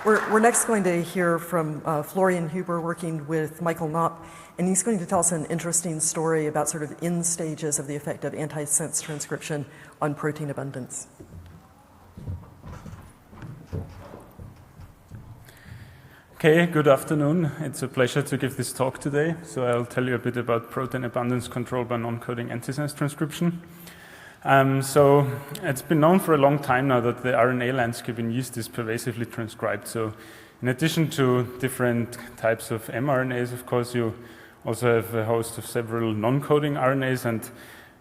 We're next going to hear from Florian Huber working with Michael Knopp, and he's going to tell us an interesting story about sort of end stages of the effect of antisense transcription on protein abundance. Okay, good afternoon. It's a pleasure to give this talk today. So I'll tell you a bit about protein abundance control by non-coding antisense transcription. So it's been known for a long time now that the RNA landscape in yeast is pervasively transcribed. So in addition to different types of mRNAs, of course, you also have a host of several non-coding RNAs. And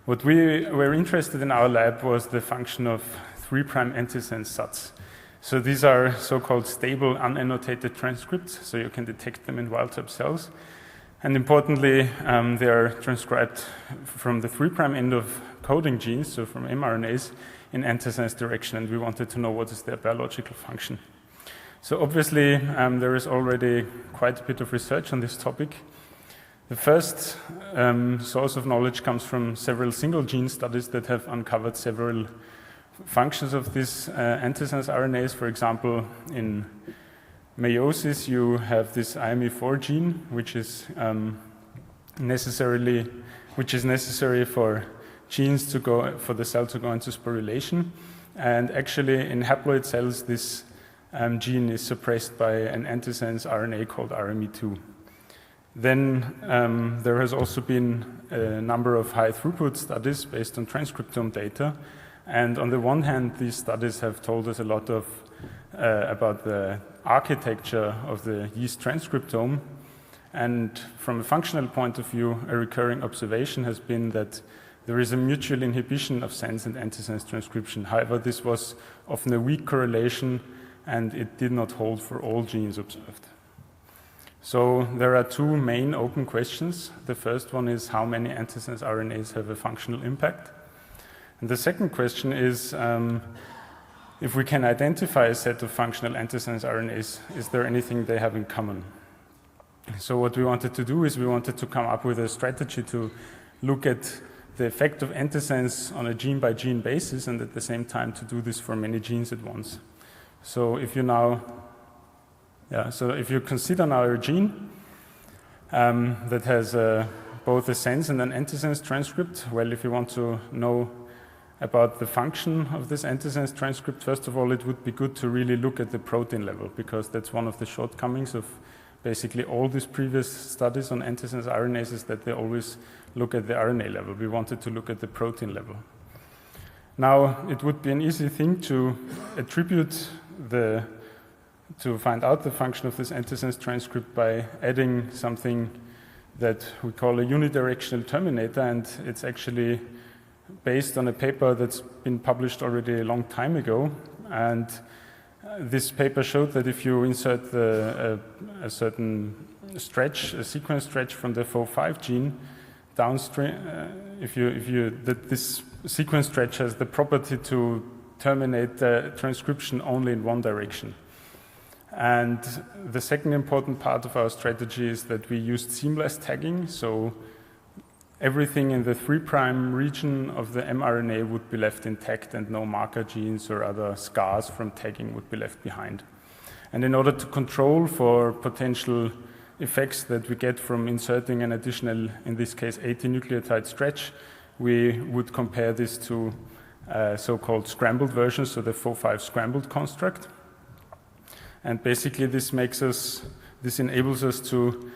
what we were interested in our lab was the function of 3' antisense SATs. So these are so-called stable unannotated transcripts, so you can detect them in wild-type cells. And importantly, they are transcribed from the 3' end of coding genes, so from mRNAs, in antisense direction, and we wanted to know what is their biological function. So obviously, there is already quite a bit of research on this topic. The first source of knowledge comes from several single gene studies that have uncovered several functions of these antisense RNAs. For example, in meiosis, you have this IME4 gene, which is necessary for genes to go for the cell to go into sporulation. And actually, in haploid cells, this gene is suppressed by an antisense RNA called RME2. Then there has also been a number of high-throughput studies based on transcriptome data. And on the one hand, these studies have told us a lot of about the architecture of the yeast transcriptome. And from a functional point of view, a recurring observation has been that there is a mutual inhibition of sense and antisense transcription. However, this was often a weak correlation, and it did not hold for all genes observed. So there are two main open questions. The first one is how many antisense RNAs have a functional impact? And the second question is, if we can identify a set of functional antisense RNAs, is there anything they have in common? So what we wanted to do is we wanted to come up with a strategy to look at the effect of antisense on a gene-by-gene basis, and at the same time to do this for many genes at once. So if you consider now a gene that has both a sense and an antisense transcript, well, if you want to know about the function of this antisense transcript, first of all, it would be good to really look at the protein level, because that's one of the shortcomings of basically all these previous studies on antisense RNAs, is that they always look at the RNA level. We wanted to look at the protein level. Now, it would be an easy thing to to find out the function of this antisense transcript by adding something that we call a unidirectional terminator, and it's actually based on a paper that's been published already a long time ago. And this paper showed that if you insert a certain stretch, a sequence stretch from the Fo5 gene downstream, that this sequence stretch has the property to terminate the transcription only in one direction. And the second important part of our strategy is that we used seamless tagging, so everything in the 3' region of the mRNA would be left intact, and no marker genes or other scars from tagging would be left behind. And in order to control for potential effects that we get from inserting an additional, in this case, 80 nucleotide stretch, we would compare this to so-called scrambled versions, so the Fo5 scrambled construct. And basically this enables us to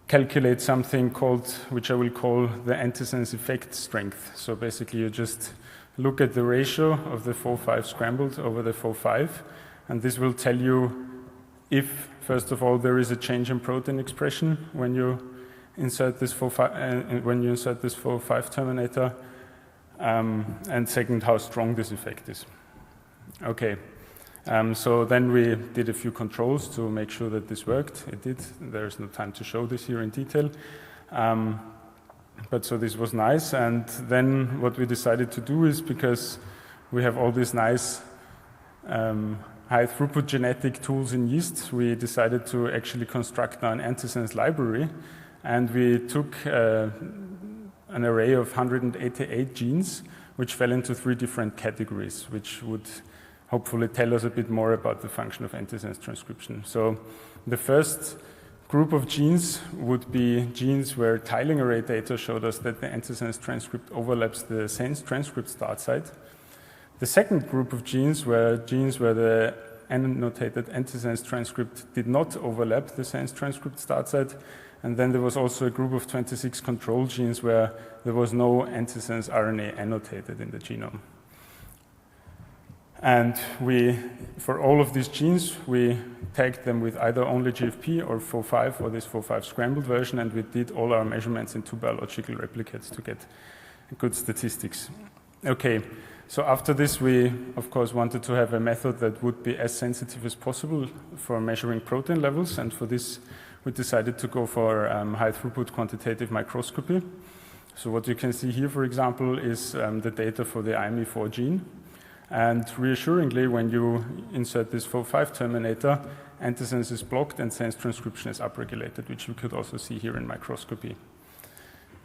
calculate something called, which I will call the antisense effect strength. So basically you just look at the ratio of the Fo5 scrambled over the Fo5, and this will tell you if, first of all, there is a change in protein expression when you insert this Fo5 terminator, and second, how strong this effect is. Okay. So then we did a few controls to make sure that this worked. It did. There's no time to show this here in detail. But so this was nice. And then what we decided to do is, because we have all these nice high throughput genetic tools in yeast, we decided to actually construct now an antisense library. And we took an array of 188 genes, which fell into 3 different categories, which would hopefully tell us a bit more about the function of antisense transcription. So the first group of genes would be genes where tiling array data showed us that the antisense transcript overlaps the sense transcript start site. The second group of genes were the annotated antisense transcript did not overlap the sense transcript start site. And then there was also a group of 26 control genes where there was no antisense RNA annotated in the genome. And for all of these genes, we tagged them with either only GFP or FO5 or this FO5 scrambled version, and we did all our measurements in 2 biological replicates to get good statistics. Okay, so after this, we, of course, wanted to have a method that would be as sensitive as possible for measuring protein levels, and for this, we decided to go for high-throughput quantitative microscopy. So what you can see here, for example, is the data for the IME4 gene. And reassuringly, when you insert this FO5 terminator, antisense is blocked and sense transcription is upregulated, which you could also see here in microscopy.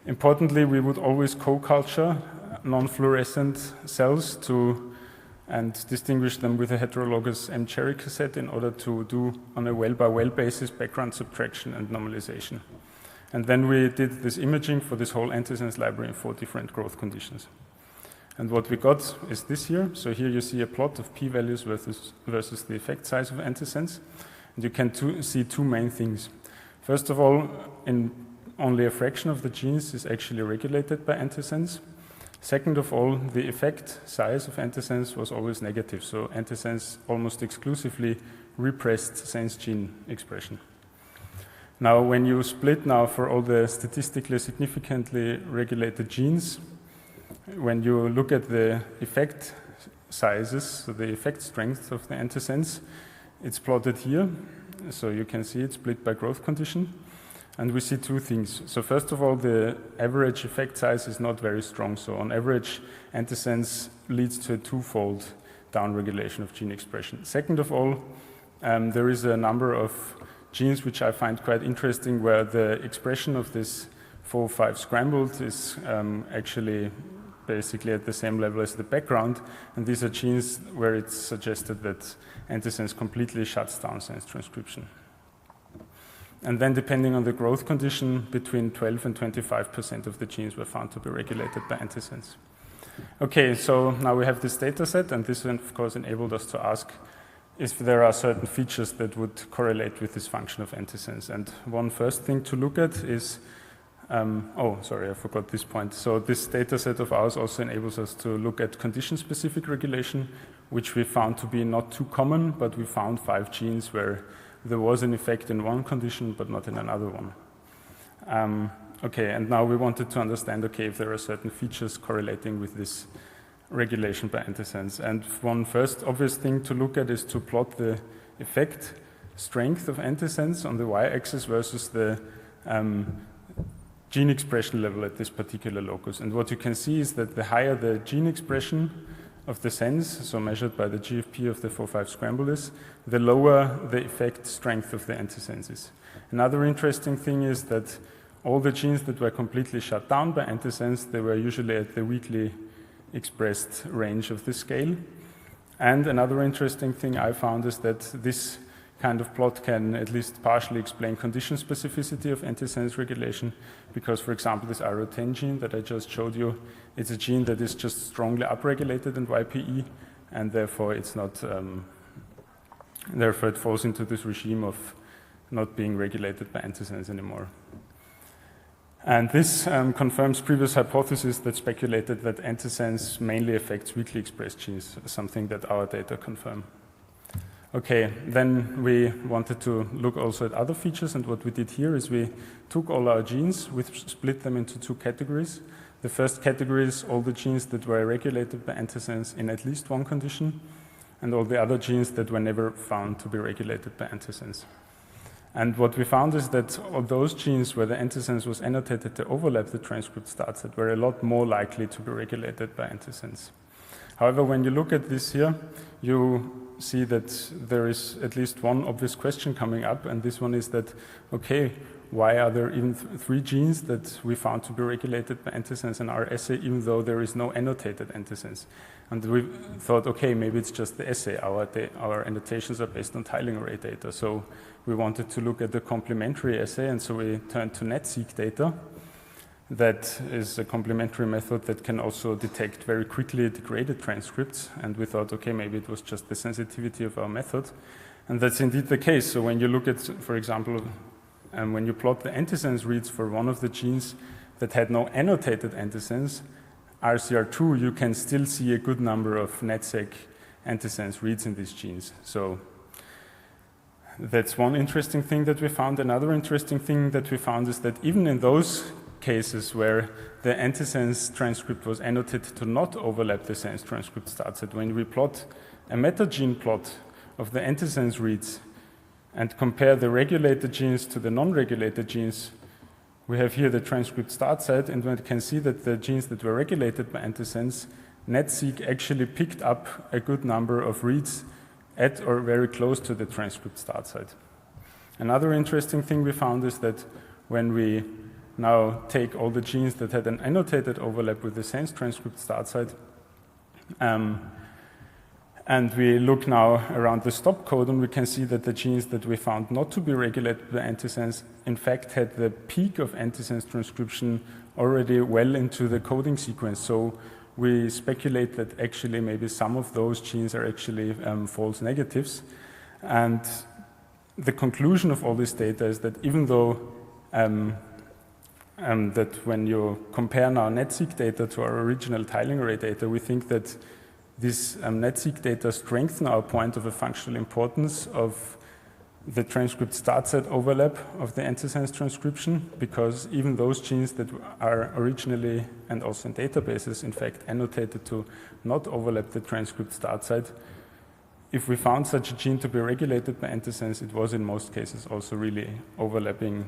Importantly, we would always co-culture non-fluorescent cells and distinguish them with a heterologous M-cherry cassette in order to do, on a well-by-well basis, background subtraction and normalization. And then we did this imaging for this whole antisense library in 4 different growth conditions. And what we got is this here. So here you see a plot of p-values versus the effect size of antisense. And you can see 2 main things. First of all, only a fraction of the genes is actually regulated by antisense. Second of all, the effect size of antisense was always negative. So antisense almost exclusively repressed sense gene expression. Now, when you split now for all the statistically significantly regulated genes, when you look at the effect sizes, so the effect strength of the antisense, it's plotted here. So you can see it split by growth condition. And we see 2 things. So first of all, the average effect size is not very strong. So on average, antisense leads to a 2-fold downregulation of gene expression. Second of all, there is a number of genes which I find quite interesting where the expression of this FO5 scrambled is actually basically at the same level as the background, and these are genes where it's suggested that antisense completely shuts down sense transcription. And then depending on the growth condition, between 12 and 25% of the genes were found to be regulated by antisense. Okay, so now we have this data set, and this of course enabled us to ask if there are certain features that would correlate with this function of antisense. And one first thing to look at is I forgot this point. So this data set of ours also enables us to look at condition-specific regulation, which we found to be not too common, but we found 5 genes where there was an effect in one condition, but not in another one. And now we wanted to understand, if there are certain features correlating with this regulation by antisense. And one first obvious thing to look at is to plot the effect strength of antisense on the y-axis versus the gene expression level at this particular locus. And what you can see is that the higher the gene expression of the sense, so measured by the GFP of the FO5 scramble is, the lower the effect strength of the antisense is. Another interesting thing is that all the genes that were completely shut down by antisense, they were usually at the weakly expressed range of the scale. And another interesting thing I found is that this kind of plot can at least partially explain condition specificity of antisense regulation, because, for example, this RO10 gene that I just showed you, it's a gene that is just strongly upregulated in YPE, and therefore it's not, therefore it falls into this regime of not being regulated by antisense anymore. And this confirms previous hypotheses that speculated that antisense mainly affects weakly expressed genes, something that our data confirm. Okay, then we wanted to look also at other features, and what we did here is we took all our genes, we split them into 2 categories. The first category is all the genes that were regulated by antisense in at least one condition, and all the other genes that were never found to be regulated by antisense. And what we found is that all those genes where the antisense was annotated to overlap the transcript start site were a lot more likely to be regulated by antisense. However, when you look at this here, you see that there is at least one obvious question coming up, and this one is that, why are there even 3 genes that we found to be regulated by antisense in our assay, even though there is no annotated antisense? And we thought, okay, maybe it's just the assay. Our annotations are based on tiling array data. So we wanted to look at the complementary assay, and so we turned to NetSeq data. That is a complementary method that can also detect very quickly degraded transcripts. And we thought, okay, maybe it was just the sensitivity of our method. And that's indeed the case. So when you look at, for example, when you plot the antisense reads for one of the genes that had no annotated antisense, RCR2, you can still see a good number of NetSeq antisense reads in these genes. So that's one interesting thing that we found. Another interesting thing that we found is that even in those cases where the antisense transcript was annotated to not overlap the sense transcript start set, when we plot a metagene plot of the antisense reads and compare the regulated genes to the non-regulated genes, we have here the transcript start set, and we can see that the genes that were regulated by antisense, NetSeq actually picked up a good number of reads at or very close to the transcript start site. Another interesting thing we found is that when we now take all the genes that had an annotated overlap with the sense transcript start site, and we look now around the stop codon, we can see that the genes that we found not to be regulated by antisense, in fact, had the peak of antisense transcription already well into the coding sequence. So we speculate that actually maybe some of those genes are actually false negatives. And the conclusion of all this data is that even though that when you compare now NetSeq data to our original tiling array data, we think that this NetSeq data strengthen our point of a functional importance of the transcript start set overlap of the antisense transcription, because even those genes that are originally and also in databases, in fact, annotated to not overlap the transcript start site, if we found such a gene to be regulated by antisense, it was in most cases also really overlapping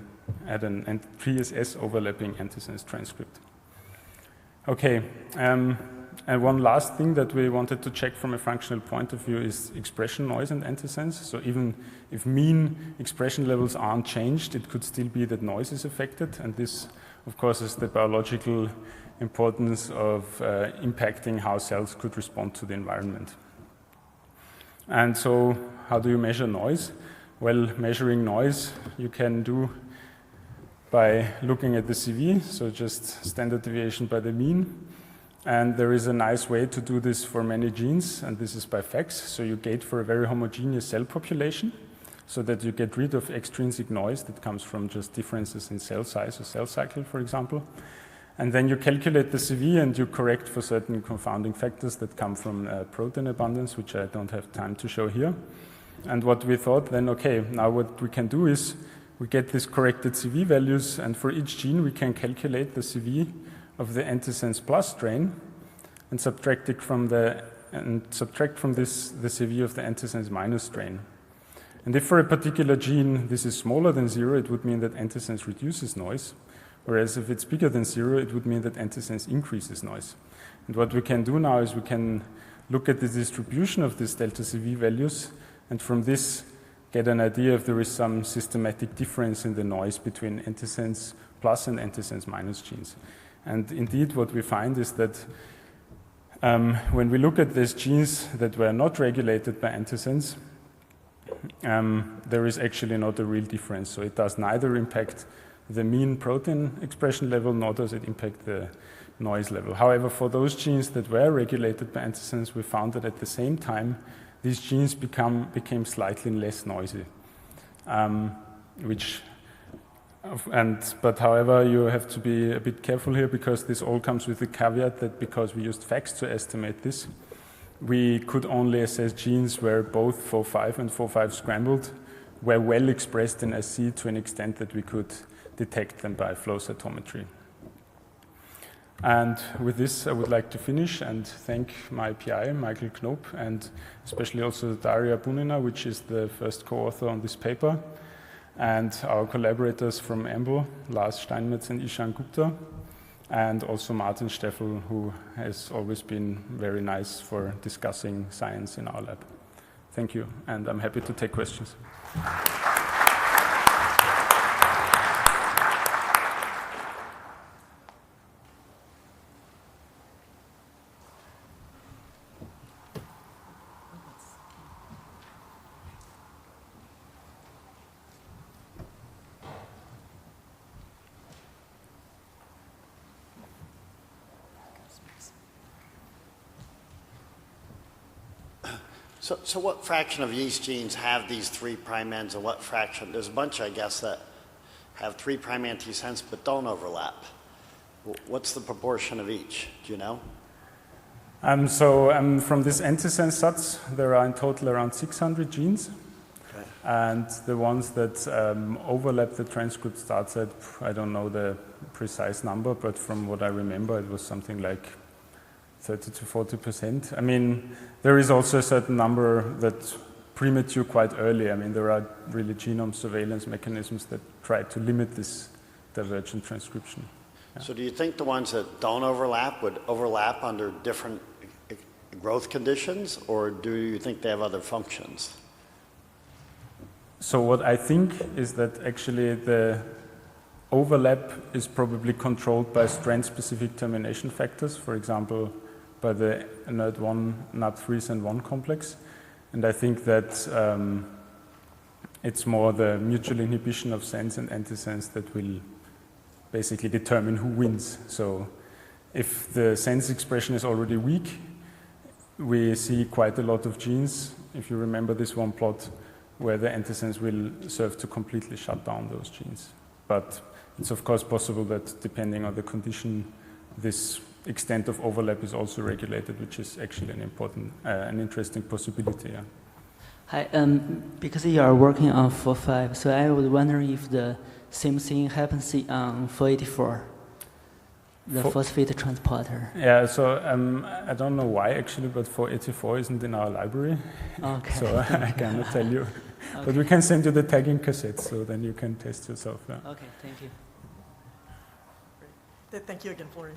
at an PSS overlapping antisense transcript. Okay, and one last thing that we wanted to check from a functional point of view is expression noise and antisense. So even if mean expression levels aren't changed, it could still be that noise is affected, and this, of course, is the biological importance of impacting how cells could respond to the environment. And so how do you measure noise? Well, measuring noise you can do by looking at the CV, so just standard deviation by the mean. And there is a nice way to do this for many genes, and this is by FACS. So you gate for a very homogeneous cell population so that you get rid of extrinsic noise that comes from just differences in cell size or cell cycle, for example. And then you calculate the CV and you correct for certain confounding factors that come from protein abundance, which I don't have time to show here. And what we thought then, okay, now what we can do is we get these corrected CV values, and for each gene we can calculate the CV of the antisense plus strain and subtract from this the CV of the antisense minus strain. And if for a particular gene this is smaller than 0, it would mean that antisense reduces noise. Whereas if it's bigger than 0, it would mean that antisense increases noise. And what we can do now is we can look at the distribution of these delta CV values, and from this get an idea if there is some systematic difference in the noise between antisense plus and antisense minus genes. And indeed what we find is that when we look at these genes that were not regulated by antisense, there is actually not a real difference. So it does neither impact the mean protein expression level, nor does it impact the noise level. However, for those genes that were regulated by antisense, we found that at the same time, these genes became slightly less noisy. But however, you have to be a bit careful here, because this all comes with the caveat that because we used FACS to estimate this, we could only assess genes where both FO5 and FO5 scrambled were well expressed in SC to an extent that we could detect them by flow cytometry. And with this, I would like to finish and thank my PI, Michael Knoop, and especially also Daria Bunina, which is the first co-author on this paper, and our collaborators from EMBL, Lars Steinmetz and Ishan Gupta, and also Martin Steffel, who has always been very nice for discussing science in our lab. Thank you, and I'm happy to take questions. So what fraction of yeast genes have these 3' ends, and what fraction? There's a bunch, I guess, that have 3' antisense but don't overlap. What's the proportion of each? Do you know? From this antisense sets, there are in total around 600 genes. Okay. And the ones that overlap the transcript start set, I don't know the precise number, but from what I remember, it was something like 30 to 40%. I mean, there is also a certain number that premature quite early. I mean, there are really genome surveillance mechanisms that try to limit this divergent transcription. Yeah. So do you think the ones that don't overlap would overlap under different growth conditions, or do you think they have other functions? So what I think is that actually the overlap is probably controlled by strand-specific termination factors, for example, by the NAD1, NAD3, SAN1 complex. And I think that it's more the mutual inhibition of sense and antisense that will basically determine who wins. So if the sense expression is already weak, we see quite a lot of genes, if you remember this one plot, where the antisense will serve to completely shut down those genes. But it's of course possible that depending on the condition, this extent of overlap is also regulated, which is actually an interesting possibility. Yeah. Hi, because you are working on 4.5, so I was wondering if the same thing happens on 484, the phosphate transporter. Yeah, so I don't know why actually, but 484 isn't in our library, Okay. so I cannot tell you. Okay. But we can send you the tagging cassette, so then you can test yourself. Yeah. Okay, thank you. Great. Thank you again, Florian.